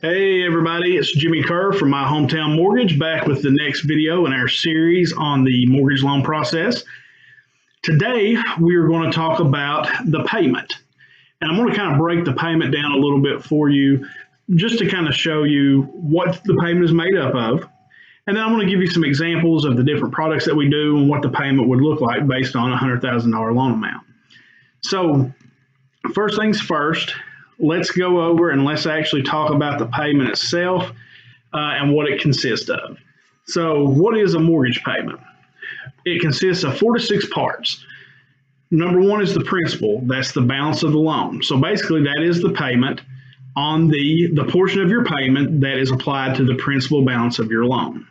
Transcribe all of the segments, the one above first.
Hey everybody, it's Jimmy Kerr from My Hometown Mortgage, back with the next video in our series on the mortgage loan process. Today we are going to talk about the payment, and I'm going to kind of break the payment down a little bit for you just to kind of show you what the payment is made up of. And then I'm going to give you some examples of the different products that we do and what the payment would look like based on a $100,000 loan amount. So first things first, let's go over and let's actually talk about the payment itself and what it consists of. So what is a mortgage payment? It consists of 4 to 6 parts. Number one is the principal. That's the balance of the loan. So basically that is the payment on the portion of your payment that is applied to the principal balance of your loan.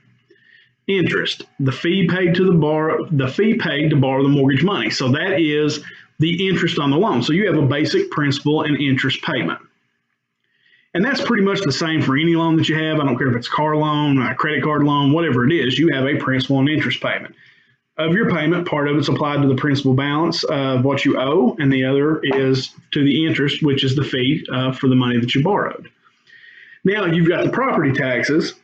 Interest, the fee paid to borrow the mortgage money. So that is the interest on the loan. So you have a basic principal and interest payment. And that's pretty much the same for any loan that you have. I don't care if it's a car loan, a credit card loan, whatever it is, you have a principal and interest payment. Of your payment, part of it's applied to the principal balance of what you owe, and the other is to the interest, which is the fee for the money that you borrowed. Now you've got the property taxes,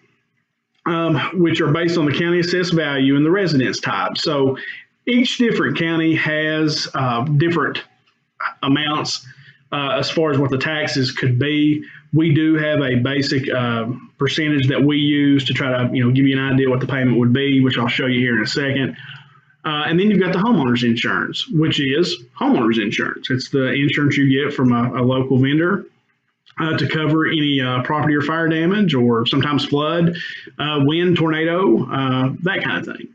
which are based on the county assessed value and the residence type. So each different county has different amounts as far as what the taxes could be. We do have a basic percentage that we use to try to give you an idea what the payment would be, which I'll show you here in a second. And then you've got the homeowner's insurance, which is homeowner's insurance. It's the insurance you get from a local vendor to cover any property or fire damage, or sometimes flood, wind, tornado, that kind of thing.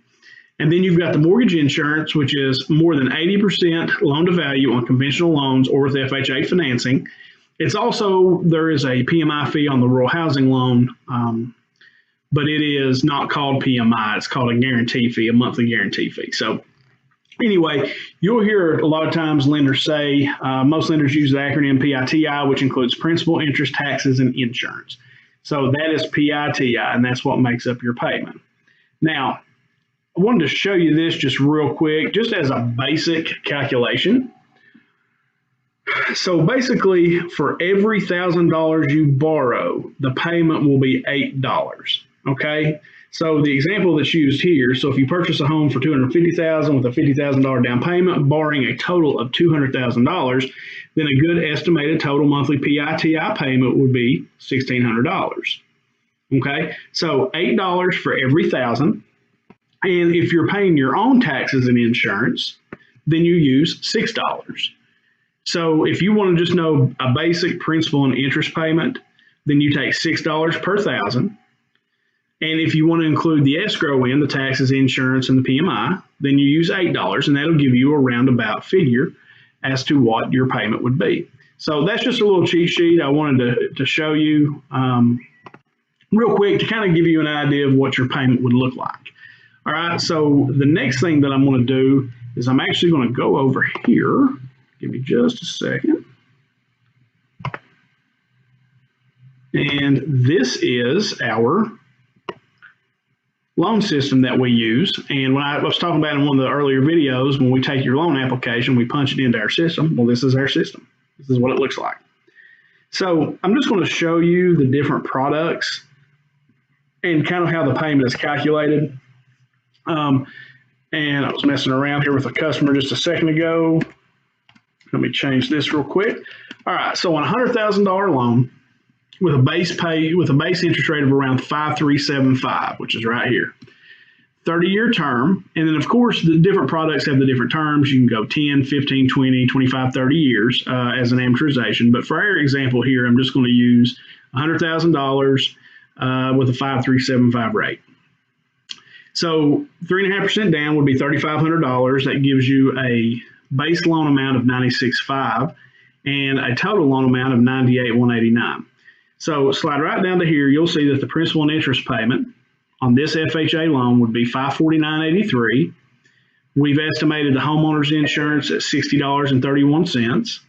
And then you've got the mortgage insurance, which is more than 80% loan to value on conventional loans or with FHA financing. It's also, there is a PMI fee on the rural housing loan, but it is not called PMI. It's called a guarantee fee, a monthly guarantee fee. So anyway, you'll hear a lot of times lenders say, most lenders use the acronym PITI, which includes principal, interest, taxes, and insurance. So that is PITI, and that's what makes up your payment. Now, I wanted to show you this just real quick, just as a basic calculation. So basically, for every $1,000 you borrow, the payment will be $8. Okay. So the example that's used here, so if you purchase a home for $250,000 with a $50,000 down payment, borrowing a total of $200,000, then a good estimated total monthly PITI payment would be $1,600. Okay. So $8 for every $1,000. And if you're paying your own taxes and insurance, then you use $6. So if you want to just know a basic principal and interest payment, then you take $6 per $1,000. And if you want to include the escrow in, the taxes, insurance, and the PMI, then you use $8, and that'll give you a roundabout figure as to what your payment would be. So that's just a little cheat sheet I wanted to show you real quick to kind of give you an idea of what your payment would look like. All right, so the next thing that I'm going to do is I'm actually going to go over here. Give me just a second. And this is our loan system that we use. And when I was talking about in one of the earlier videos, when we take your loan application, we punch it into our system. Well, this is our system. This is what it looks like. So I'm just going to show you the different products and kind of how the payment is calculated. And I was messing around here with a customer just a second ago. Let me change this real quick. All right, so on a $100,000 loan with a base interest rate of around 5.375, which is right here, 30-year term, and then of course the different products have the different terms. You can go 10, 15, 20, 25, 30 years as an amortization. But for our example here, I'm just going to use $100,000 with a 5.375 rate. So 3.5% down would be $3,500. That gives you a base loan amount of $96,500 and a total loan amount of $98,189. So slide right down to here, you'll see that the principal and interest payment on this FHA loan would be $549.83. We've estimated the homeowner's insurance at $60.31,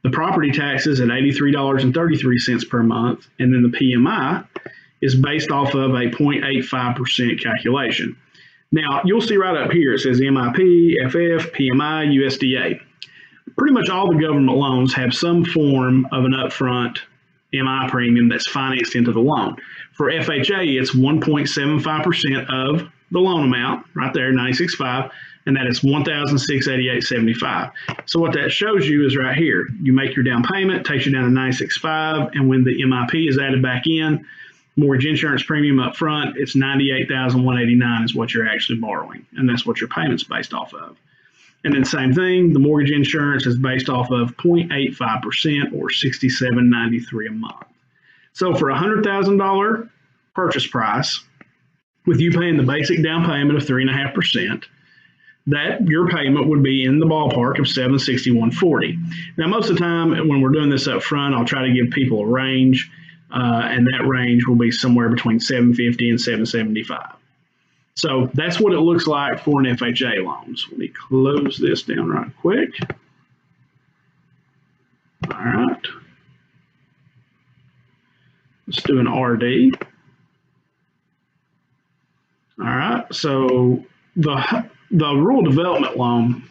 the property taxes at $83.33 per month, and then the PMI is based off of a 0.85% calculation. Now, you'll see right up here, it says MIP, FF, PMI, USDA. Pretty much all the government loans have some form of an upfront MI premium that's financed into the loan. For FHA, it's 1.75% of the loan amount, right there, $96,500, and that is $1,688.75. So what that shows you is right here. You make your down payment, takes you down to $96,500, and when the MIP is added back in, mortgage insurance premium up front, it's $98,189 is what you're actually borrowing, and that's what your payment's based off of. And then same thing, the mortgage insurance is based off of 0.85% or $67.93 a month. So for a $100,000 purchase price, with you paying the basic down payment of 3.5%, that your payment would be in the ballpark of $761.40. Now, most of the time when we're doing this up front, I'll try to give people a range, and that range will be somewhere between $750 and $775. So that's what it looks like for an FHA loan. So let me close this down right quick. All right. Let's do an RD. All right. So the rural development loan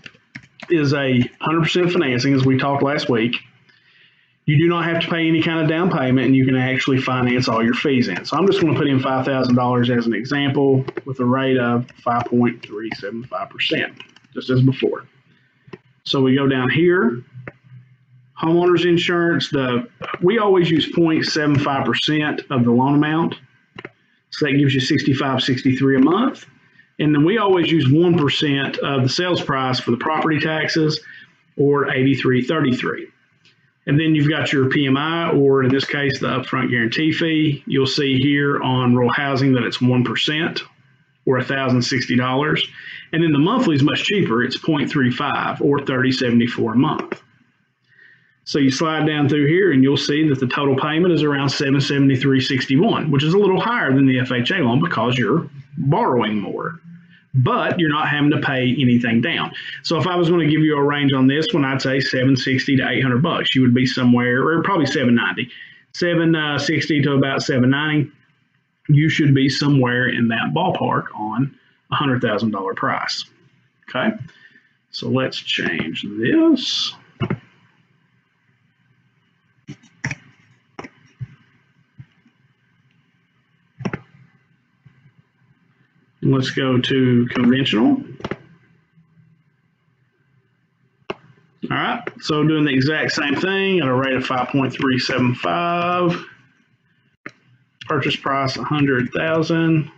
is a 100% financing, as we talked last week. You do not have to pay any kind of down payment, and you can actually finance all your fees in. So I'm just going to put in $5,000 as an example with a rate of 5.375%, just as before. So we go down here, homeowners insurance. We always use 0.75% of the loan amount, so that gives you $65.63 a month. And then we always use 1% of the sales price for the property taxes, or $83.33. And then you've got your PMI, or in this case, the upfront guarantee fee. You'll see here on rural housing that it's 1%, or $1,060. And then the monthly is much cheaper. It's 0.35, or $30.74 a month. So you slide down through here and you'll see that the total payment is around $773.61, which is a little higher than the FHA loan because you're borrowing more, but you're not having to pay anything down. So if I was going to give you a range on this one, I'd say $760 to $800. You would be somewhere, or probably $790, $760 to about $790. You should be somewhere in that ballpark on a $100,000 price. Okay, so let's change this. Let's go to conventional. All right, so doing the exact same thing at a rate of 5.375. Purchase price $100,000.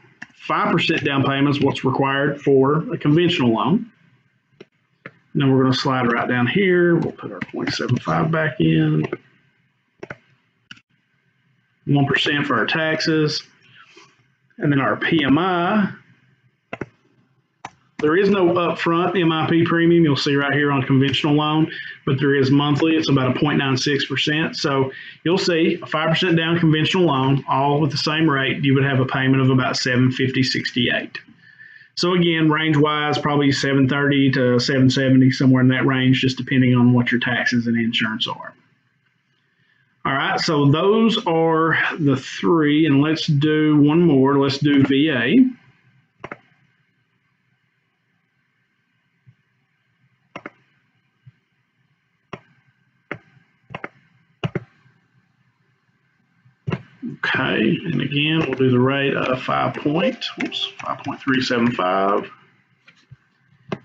5% down payment is what's required for a conventional loan. And then we're going to slide right down here. We'll put our 0.75 back in. 1% for our taxes. And then our PMI. There is no upfront MIP premium. You'll see right here on conventional loan, but there is monthly. It's about a 0.96%. So you'll see a 5% down conventional loan, all with the same rate. You would have a payment of about $750.68. So again, range-wise, probably $730 to $770, somewhere in that range, just depending on what your taxes and insurance are. All right, so those are the three, and let's do one more. Let's do VA. Okay, and again, we'll do the rate of 5.375.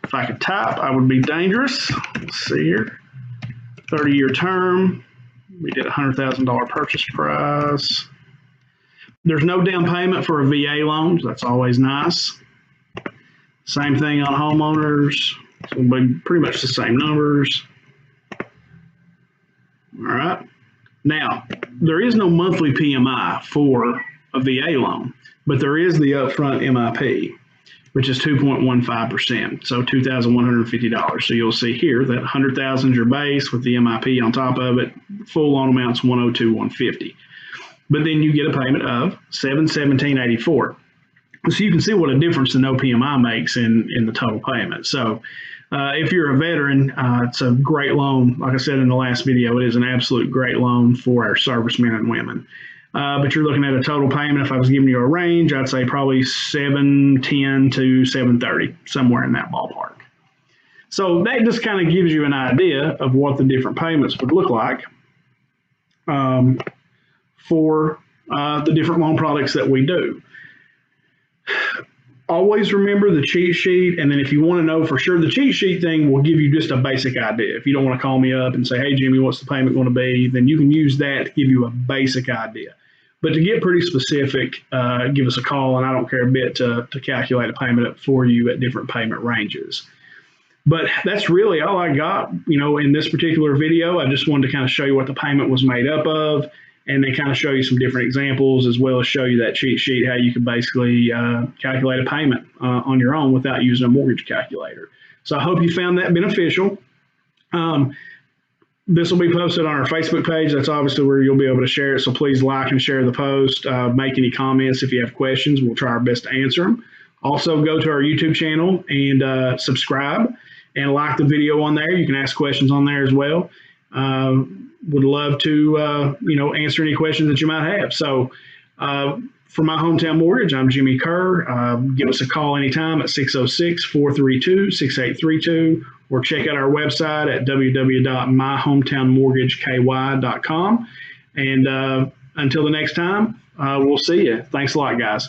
If I could type, I would be dangerous. Let's see here. 30-year term. We did a $100,000 purchase price. There's no down payment for a VA loan. That's always nice. Same thing on homeowners. So it'll be pretty much the same numbers. All right. Now, there is no monthly PMI for a VA loan, but there is the upfront MIP, which is 2.15%, so $2,150. So you'll see here that $100,000 is your base with the MIP on top of it. Full loan amount's $102,150. But then you get a payment of $717.84. So you can see what a difference the no PMI makes in the total payment. So if you're a veteran, it's a great loan. Like I said in the last video, it is an absolute great loan for our servicemen and women. But you're looking at a total payment. If I was giving you a range, I'd say probably $710 to $730, somewhere in that ballpark. So that just kind of gives you an idea of what the different payments would look like. for the different loan products that we do. Always remember the cheat sheet, and then if you want to know for sure, the cheat sheet thing will give you just a basic idea. If you don't want to call me up and say, hey, Jimmy, what's the payment going to be, then you can use that to give you a basic idea. But to get pretty specific, give us a call, and I don't care a bit to calculate a payment up for you at different payment ranges. But that's really all I got, in this particular video. I just wanted to kind of show you what the payment was made up of, and then kind of show you some different examples, as well as show you that cheat sheet, how you can basically calculate a payment on your own without using a mortgage calculator. So I hope you found that beneficial. This will be posted on our Facebook page. That's obviously where you'll be able to share it. So please like and share the post. Make any comments if you have questions. We'll try our best to answer them. Also, go to our YouTube channel and subscribe and like the video on there. You can ask questions on there as well. Would love to, answer any questions that you might have. So for My Hometown Mortgage, I'm Jimmy Kerr. Give us a call anytime at 606-432-6832, or check out our website at www.myhometownmortgageky.com. And until the next time, we'll see you. Thanks a lot, guys.